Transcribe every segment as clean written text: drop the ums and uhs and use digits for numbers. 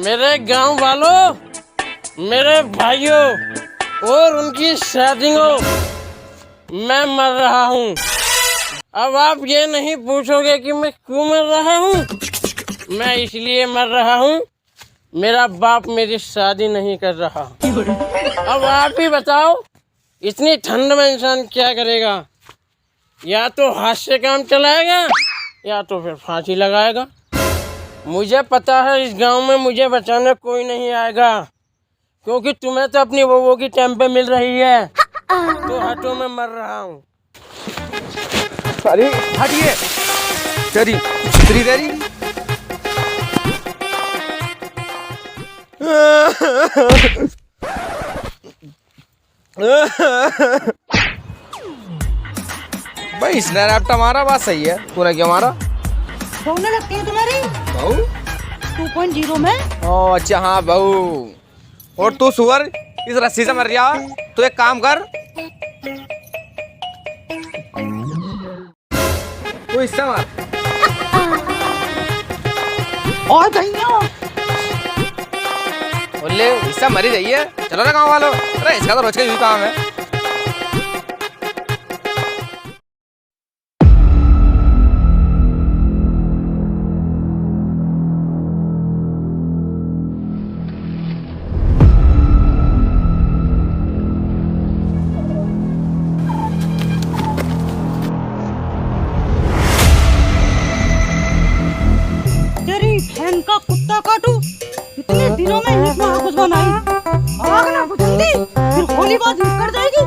मेरे गांव वालों, मेरे भाइयों और उनकी शादियों, मैं मर रहा हूँ। अब आप ये नहीं पूछोगे कि मैं क्यों मर रहा हूँ। मैं इसलिए मर रहा हूँ, मेरा बाप मेरी शादी नहीं कर रहा। अब आप ही बताओ, इतनी ठंड में इंसान क्या करेगा? या तो हाथ से काम चलाएगा या तो फिर फांसी लगाएगा। मुझे पता है इस गांव में मुझे बचाने कोई नहीं आएगा, क्योंकि तुम्हें तो अपनी वो की टाइम पे मिल रही है। तो हटो, मैं मर रहा हूँ। अरे हटिए, तेरी तेरी तेरी भाई इसने रैप्टा मारा, बात सही है। तूने क्या मारा? बहू ने लगती है तुम्हारी बहू 2.0 में। ओ अच्छा, हाँ बहू। और तू सुअर इस रस्सी से मर गया। तू एक काम कर, तू इससे मार। और भैया बोले इससे मरी रही है। चलो ना गाँव वालों, अरे इसका तो रोज का यही काम है। तेरी बहन का कुत्ता काटू, इतने दिनों में इतना कुछ बनाई। आग ना बुझेगी फिर होली बात कर जाएगी।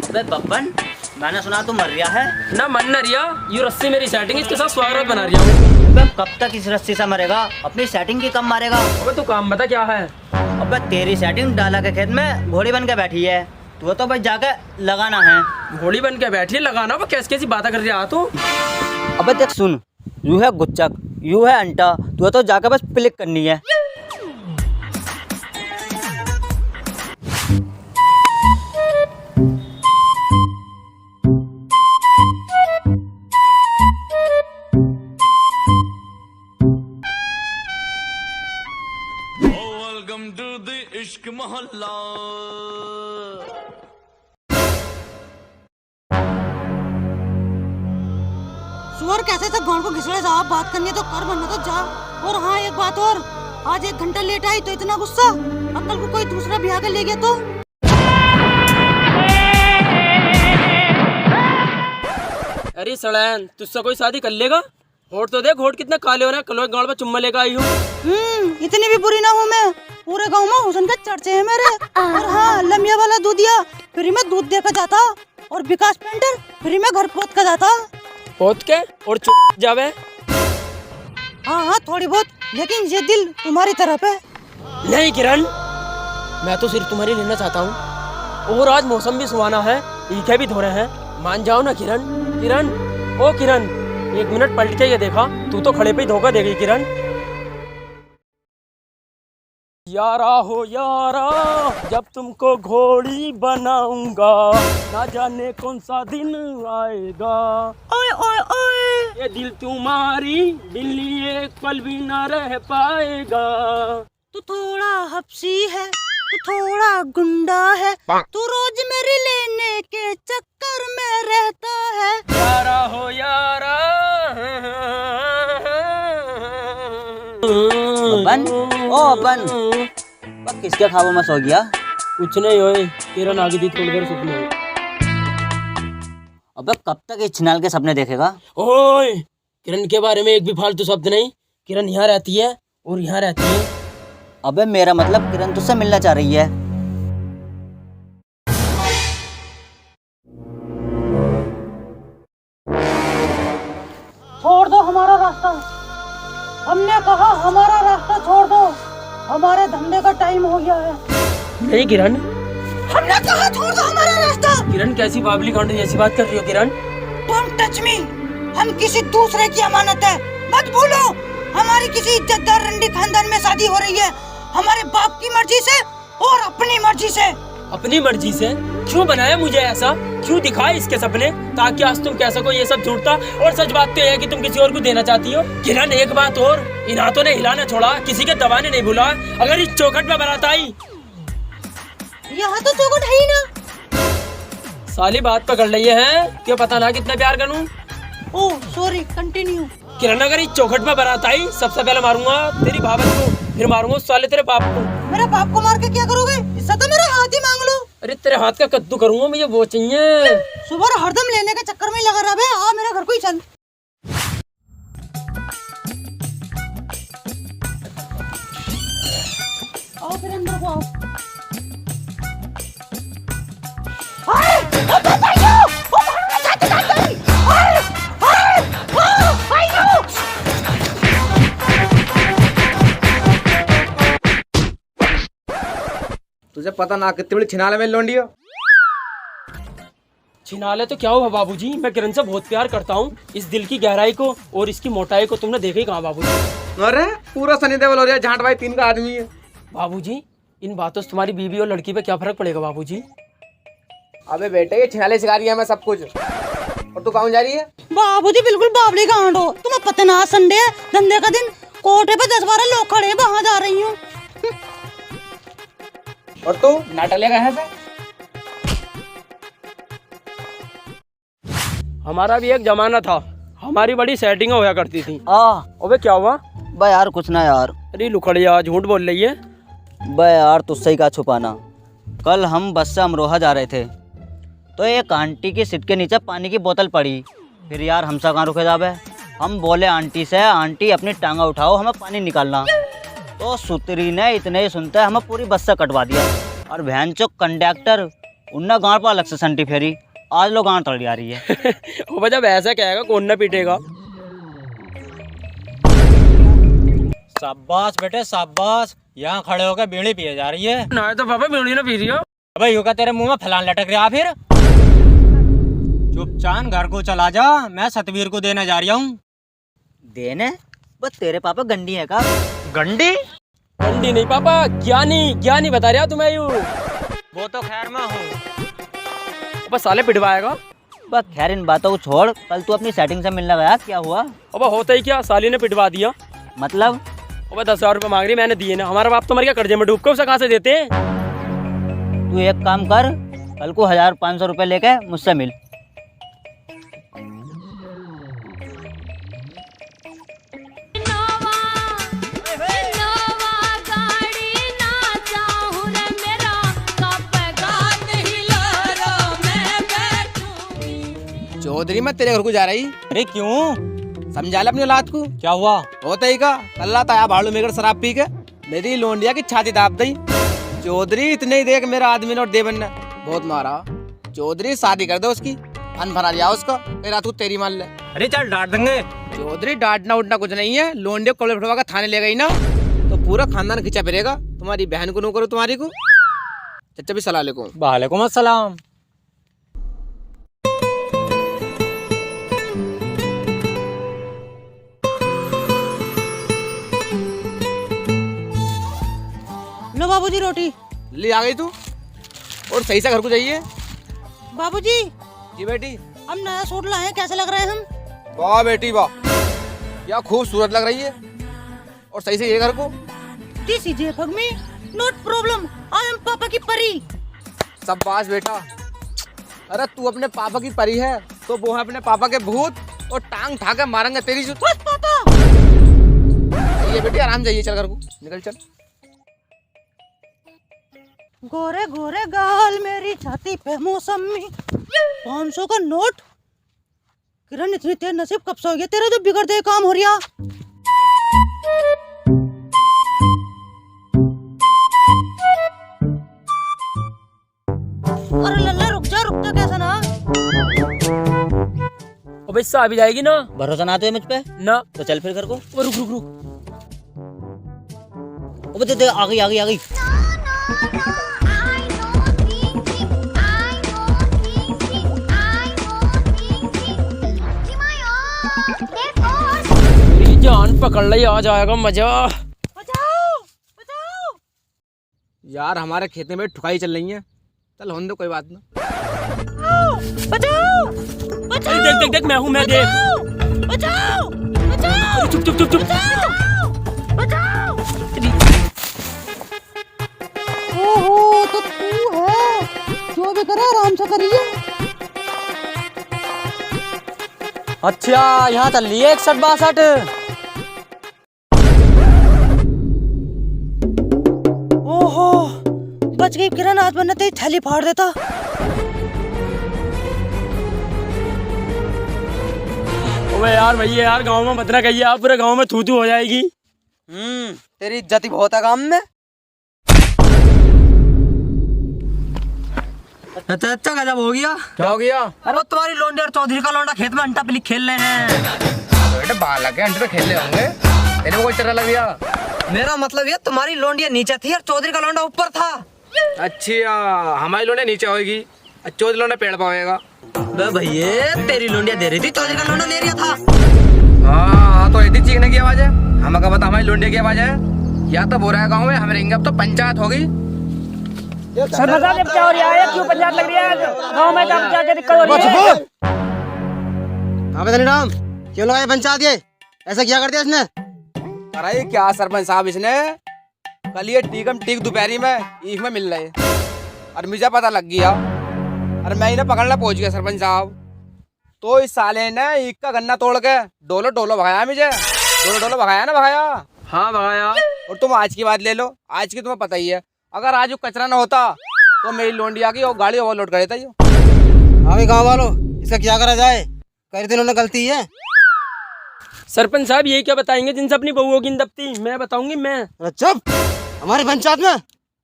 अबे बब्बन, मैंने सुना तू मर रहा है। ना मन न रिया, ये रस्सी मेरी सेटिंग, इसके साथ स्वागत बना रही हूँ। अबे कब तक इस रस्सी से मरेगा? अपनी सेटिंग की कब मारेगा? अबे तू काम बता क्या है? अबे तेरी सेटिंग डाला के खेत में घोड़ी बन के बैठी है। तू तो भाई जाके लगाना है। घोड़ी बन के बैठी लगाना, वो कैसी कैसी बातें कर रहा तू? अबे देख सुन, यू है गुच्चक, यू है अंटा, तू तो जाके बस क्लिक करनी है। वेलकम टू द इश्क मोहल्ला। सुअर कैसे तक गांव को घिसड़े जा, बात करनी है तो कर, बनना तो जा। और हाँ एक बात और, आज 1 घंटा लेट आई तो इतना गुस्सा, अंकल को कोई दूसरा ब्याह कर ले गया तो। अरे सड़ैन, तुझसे कोई शादी कर लेगा? होठ तो देख, होठ कितने काले हो रहे हैं। कल गाँव में चुम्मा लेकर आई हूँ। इतनी भी बुरी ना हूँ मैं। पूरे गांव में हुसन के चर्चे हैं मेरे। और हाँ, लमिया वाला दूधिया फ्री में दूध देकर जाता, और विकास पेंटर फ्री में घर पोत कर जाता। पोत के और चुप जावे। हाँ थोड़ी बहुत, लेकिन ये दिल तुम्हारी तरफ है। नहीं किरण, मैं तो सिर्फ तुम्हारी लेना चाहता हूँ। और आज मौसम भी सुहाना है, ईखे भी धोरे हैं। मान जाओ ना किरण। किरण, ओ किरण, 1 मिनट पलट के ये देखा, तू तो खड़े पे ही धोखा देगी किरण। यारा हो यारा, जब तुमको घोड़ी बनाऊंगा, ना जाने कौन सा दिन आएगा। ओए ओए ओए, ये दिल तुम्हारी दिल लिए एक पल भी ना रह पाएगा। तू थोड़ा हफ्सी है, तू थोड़ा गुंडा है, तू रोज मेरी लेने के चक्कर में रहता है। यारा हो यारा। बब्बन, ओ बब्बन, किसके ख्वाबों में सो गया? कुछ नहीं होए, किरण आ गई थी थोड़ी देर सपने में। अबे कब तक इस छिनाल के सपने देखेगा? ओए, किरण के बारे में एक भी फालतू शब्द नहीं। किरण यहाँ रहती है और यहाँ रहती है। अबे मेरा मतलब किरण तुझसे मिलना चाह रही है। छोड़ दो हमारा रास्ता, हमने कहा हमारा रास्ता छोड़ दो, हमारे धंधे का टाइम हो गया है। नहीं किरण, हमने कहा छोड़ दो हमारा रास्ता। किरण कैसी बाबली कांड ऐसी बात कर रही हो किरण? डोंट टच मी, हम किसी दूसरे की अमानत है, मत भूलो। हमारी किसी इज्जतदार रंडी खानदान में शादी हो रही है, हमारे बाप की मर्जी से और अपनी मर्जी से। अपनी मर्जी से क्यों बनाया मुझे ऐसा, क्यों दिखाए इसके सपने, ताकि आज तुम कह सको ये सब झूठ था। और सच बात तो यह है कि तुम किसी और को देना चाहती हो। किरण एक बात और, इन हाथों ने हिलाना छोड़ा, किसी के दबाने नहीं भूला। अगर इस चौखट पे बारात आई, यहाँ तो चौखट है ही ना। साली बात पकड़ ली है कि पता ना कितना प्यार करूं। Oh sorry, continue. किरण अगर इस चौखट पे बारात आई, सबसे पहले मारूंगा तेरी भाभत को, फिर मारूंगा उस साले तेरे बाप को। मेरे बाप को मार के क्या करोगे? इससे तो मेरा हाथ ही मांग लो। अरे तेरे हाथ का कद्दू करूंगा, मुझे वो चाहिए। सुबह हरदम लेने के चक्कर में ही लगा रहा है। आ मेरे घर को ही चल। आओ फिर अंदर को आओ। तुझे पता ना कितनी बड़ी छिनाले में लोंडियो। छिना ले तो क्या हुआ बाबूजी, मैं किरण से बहुत प्यार करता हूँ। इस दिल की गहराई को और इसकी मोटाई को तुमने देखा ही कहाँ बाबूजी। अरे पूरा सनी देओल हो रहा है, झांट भाई 3 का आदमी है। बाबूजी इन बातों से तुम्हारी बीवी और लड़की पे क्या फर्क पड़ेगा बाबूजी? अबे बेटे ये छिनाले सिखा रही है मैं सब कुछ। और तू कहाँ जा रही है? बाबूजी बिल्कुल बावली का आंट हो। तुम्हें पता ना संडे है, धंधे का दिन, कोटे पे 10-12 लोग खड़े हैं, वहाँ जा रही हूँ। और तू नाटक कहाँ से? हमारा भी एक जमाना था, हमारी बड़ी सेटिंग होया करती थी। आ अबे क्या हुआ? बे यार कुछ ना यार। अरे लुखड़िया झूठ बोल रही है। बे यार तुझसे ही का छुपाना। कल हम बस से अमरोहा जा रहे थे, तो एक आंटी की सीट के नीचे पानी की बोतल पड़ी। फिर यार हमसे कहाँ रुके जाबे। हम बोले आंटी से, आंटी अपनी टांगा उठाओ, हमें पानी निकालना। तो सुतरी ने इतने ही सुनते हमें पूरी बस से कटवा दिया। और बहन चो कंडक्टर उनने गांड पर अलग से संटी फेरी। आज लोग गांड तड़ी आ रही है। वो जब ऐसा कहेगा कौन न पीटेगा। शाबाश बेटे शाबाश, यहाँ खड़े होकर बीड़ी पिए जा रही है। ना तो पापा बीड़ी ना पी रही हो। अबे यूं का तेरे मुंह में फलान लटक रहा फिर। चुपचाप घर को चला जा, मैं सतवीर को देने जा रहा हूँ। देने? बस तेरे पापा गंडी है का? गंडी? गंडी नहीं पापा, ज्ञानी ज्ञानी बता रहा तुम्हें यू। वो तो खैर मैं हूँ। बस साले पिटवाएगा। बस खैर इन बातों को छोड़, कल तू अपनी सेटिंग से मिलने गया, क्या हुआ? अब होता ही क्या, साली ने पिटवा दिया। मतलब? अब 10,000 रुपये मांग रही, मैंने दिए ना। हमारा बाप तो मर गया कर्जे में डूब के, उसे कहाँ से देते हैं? तू एक काम कर, कल को 1,500 रुपये लेके मुझसे मिल। चौधरी मैं तेरे घर को जा रही। अरे क्यों? समझा ले अपनी औलाद को। क्या हुआ? होता ही का अल्लाह ताया भाड़ू मेकर शराब पी के मेरी लोंडिया की छाती दाब दी। चौधरी इतने ही देख मेरा आदमी ने और देवन ने बहुत मारा। चौधरी शादी कर दे उसकी, अन भरा लिया उसका, कह रात को तेरी मान ले। अरे चल डांट देंगे। चौधरी डांटना उठना कुछ नहीं है। लोंडिया को कपड़े फटवा के थाने ले गई ना तो पूरा खानदान खींचा फिरेगा। तुम्हारी बहन को नो करो, तुम्हारी को। चचा भी सलाह लेको। वालेकुम अस्सलाम। लो बाबूजी रोटी। ले आ गई तू, और सही से घर को जाइए। बाबूजी जी बेटी। हम नया सूट लाए हैं, कैसे लग रहे हैं हम? वाह बेटी वाह, क्या खूबसूरत लग रही है। और सही से ये घर को। This is for me, not problem, I am पापा की परी। शाबाश बेटा। अरे तू अपने पापा की परी है तो वो है अपने पापा के भूत, और टांग ठा के मारेंगे तेरी। बस पापा। ये बेटी आराम जाइए, चल घर को निकल चल। गोरे गोरे गाल मेरी छाती पे मौसमी, 500 का नोट। किरण इतनी तेज नसीब कब से हो गया तेरा जो बिगड़ते काम हो रहा। अरे लल्ला रुक जा कैसा ना। अब इससे आ भी जाएगी ना। भरोसा ना तो मुझ पे ना तो चल फिर घर को। ओ, रुक रुक रुक। अब दे आ गई आ गई आ गई। जान पकड़ ली, आ जाएगा मजा। बचाओ बचाओ। यार हमारे खेत में ठुकाई चल रही है, चल होने दो, कोई बात ना। बचाओ अरे देख देख देख, मैं हूँ, मैं देख। बचाओ बचाओ अरे चुप चुप चुप चुप। बचाओ। ओहो, तो तू है, जो भी करे आराम से करिए। अच्छा यहाँ चल रही है 61-62। ओहो, बच गई किरण, आज वरना तेरी थैली फाड़ देता। ओए यार भैया यार, गांव में मत ना कहिए, आप पूरे गांव में थू थू हो जाएगी। तेरी इज्जत ही बहुत है काम में। अच्छा गजब हो गया। क्या हो गया? अरे तुम्हारी लोंडी और चौधरी का लौंडा खेत में अंटा पिली खेल रहे हैं। बेटे बालक है, अंडे पे खेलने होंगे, तेरे को कोई चरा लग गया? मेरा मतलब ये तुम्हारी लोंडिया नीचे थी और चौधरी का लौंडा ऊपर था। अच्छा, हमारी लोंडे नीचे होगी, चौधरी लोंडे पेड़ पाएगा। भैया तेरी लोंडिया दे रही थी, चौधरी का लौंडा ले रहा था। हाँ तो ऐसी चीखने की आवाज है, हम क्या बता हमारी लोंडे की आवाज है। या तो बोरा है गाँव में, हम रहेंगे अब तो पंचायत होगी। सरपंच साहब क्या हो रहा है, क्यों पंचायत लग रही है गाँव में, क्या दिक्कत हो रही है? राम क्यों लगाया पंचायत, ये ऐसा क्या कर दिया इसने? अरे क्या सरपंच साहब, इसने कल ये टीकम टीक दोपहरी में ईख में मिल रहे और मुझे पता लग गया, और मैं इन्हें पकड़ना पहुंच गया सरपंच साहब। तो इस साले ने ईख का गन्ना तोड़ के डोलो डोलो भगाया मुझे, डोलो डोलो भगाया ना, भगाया। हाँ भगाया। और तुम आज की बात ले लो, आज की तुम्हें पता ही है, अगर आज वो कचरा ना होता तो मेरी लोंडिया की वो गाड़ी ओवरलोड कर देता। हाँ गाँव वालों, इसका क्या करा जाए, कर इन्होंने गलती है। सरपंच साहब ये क्या बताएंगे जिनसे अपनी बहुओं की दबती, मैं बताऊंगी मैं। चुप, हमारी पंचायत में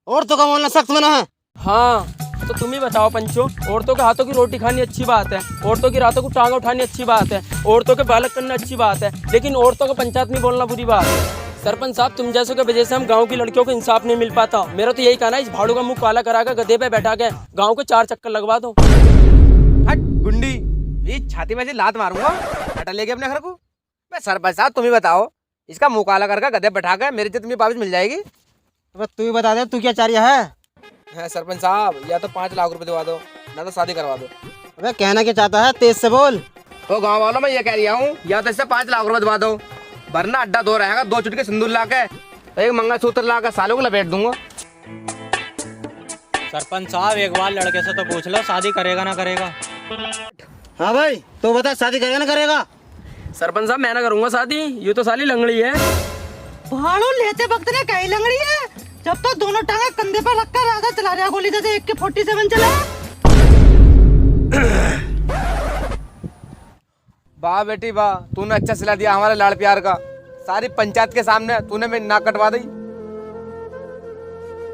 औरतों का बोलना सख्त मना है। हाँ तो तुम ही बताओ पंचो, औरतों के हाथों की रोटी खानी अच्छी बात है, औरतों की रातों को टांग उठानी अच्छी बात है, औरतों के बालक करना अच्छी बात है, लेकिन औरतों को पंचायत में बोलना बुरी बात है। सरपंच साहब तुम जैसों की वजह से हम गांव की लड़कियों को इंसाफ नहीं मिल पाता। मेरा तो यही कहना है, इस भाड़ू का मुंह काला करा कर गधे पे बैठा के गाँव को 4 चक्कर लगवा दो। हट गुंडी, ये छाती में से लात मारूंगा, हटा लेके अपने घर को। मैं सरपंच साहब तुम ही बताओ, इसका मुंह काला करके गधे बैठा के मेरी इज्जत में वापस मिल जाएगी? तू ही बता दे, तू क्या चाह रहा है? सरपंच साहब या तो 5 लाख रुपए दिवा दो, ना तो शादी करवा दो। अबे कहना क्या चाहता है, तेज से बोल। तो गाँव वालों में ये कह रहा हूँ, या तो इससे 5 लाख रुपए दिवा दो, वरना अड्डा दो रहेगा, 2 चुटके सिंदूर ला के, एक मंगलसूत्र ला के सालों को लपेट दूंगा। सरपंच साहब एक बार लड़के से तो पूछ लो, शादी करेगा ना करेगा। हाँ भाई तो बता, शादी करेगा ना करेगा? सरपंच साहब मैं ना करूंगा शादी, ये तो साली लंगड़ी है। भाड़ू लेते वक्त ने कहीं लंगड़ी है, जब तक दोनों टांगे कंधे पर रखकर राजा चला रहा गोली, जैसे एक के 47 चला। वाह बेटी वाह, तूने अच्छा सिला दिया हमारे लाड़ प्यार का, सारी पंचायत के सामने तूने मेरी नाक कटवा दी।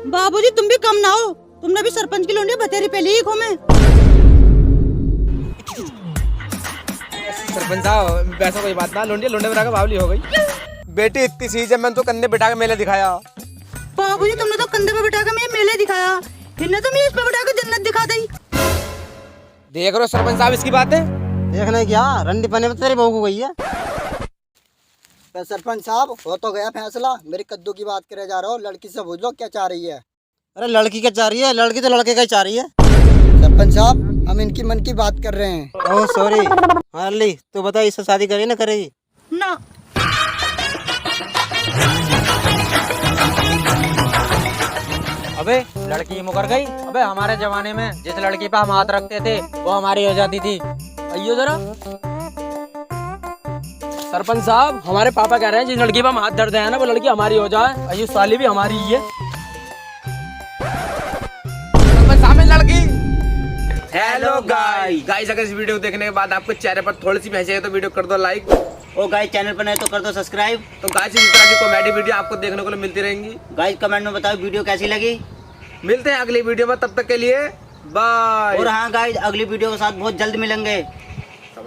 बाबूजी तुम भी कम ना हो, तुमने भी सरपंच की लोंडी बतेरी पहले ही घूमे। सरपंच साहब वैसा कोई बात ना, लोंडे बना के बावली हो गई। बेटी इतनी सीज है, मैंने तो कंधे बिठा के मेले दिखाया। बाबूजी तुमने तो कंधे पे बिठा के मैं मेले दिखाया, इन्हें तो मैं इस पे बिठा के जन्नत दिखा दी। देख रहे हो सरपंच साहब इसकी बातें? देखना क्या, रंडी पने में तेरी बहू को गई है। तो सरपंच साहब हो तो गया फैसला, मेरी कद्दू की बात करे जा रहा हो, लड़की से पूछ लो क्या चाह रही है। अरे लड़की क्या चाह रही है, लड़की तो लड़के का ही चाह रही है। सरपंच साहब हम इनकी मन की बात कर रहे हैं। Oh sorry. हाँ अल्ली तू बता, इससे शादी करेगी ना करेगी? ना अबे लड़की मुकर गई। अबे हमारे जमाने में जिस लड़की पे हम हाथ रखते थे वो हमारी हो जाती थी। आइयो जरा। सरपंच साहब हमारे पापा कह रहे हैं जिस लड़की पे हम हाथ धरते हैं ना वो लड़की हमारी हो जाए, आइयो साली भी हमारी ही है। सरपंच साहब मेरी लड़की। हेलो गाइस, अगर इस वीडियो को देखने के बाद आपके चेहरे पर थोड़ी सी भैंस है तो वीडियो कर दो लाइक, ओ गाइस चैनल पर नए तो कर दो सब्सक्राइब। तो गाइस इस तरह की कॉमेडी वीडियो आपको देखने को मिलती रहेंगी। गाइस कमेंट में बताओ वीडियो कैसी लगी। मिलते हैं अगली वीडियो में, तब तक के लिए बाय। और हाँ गाइस अगली वीडियो के साथ बहुत जल्द मिलेंगे।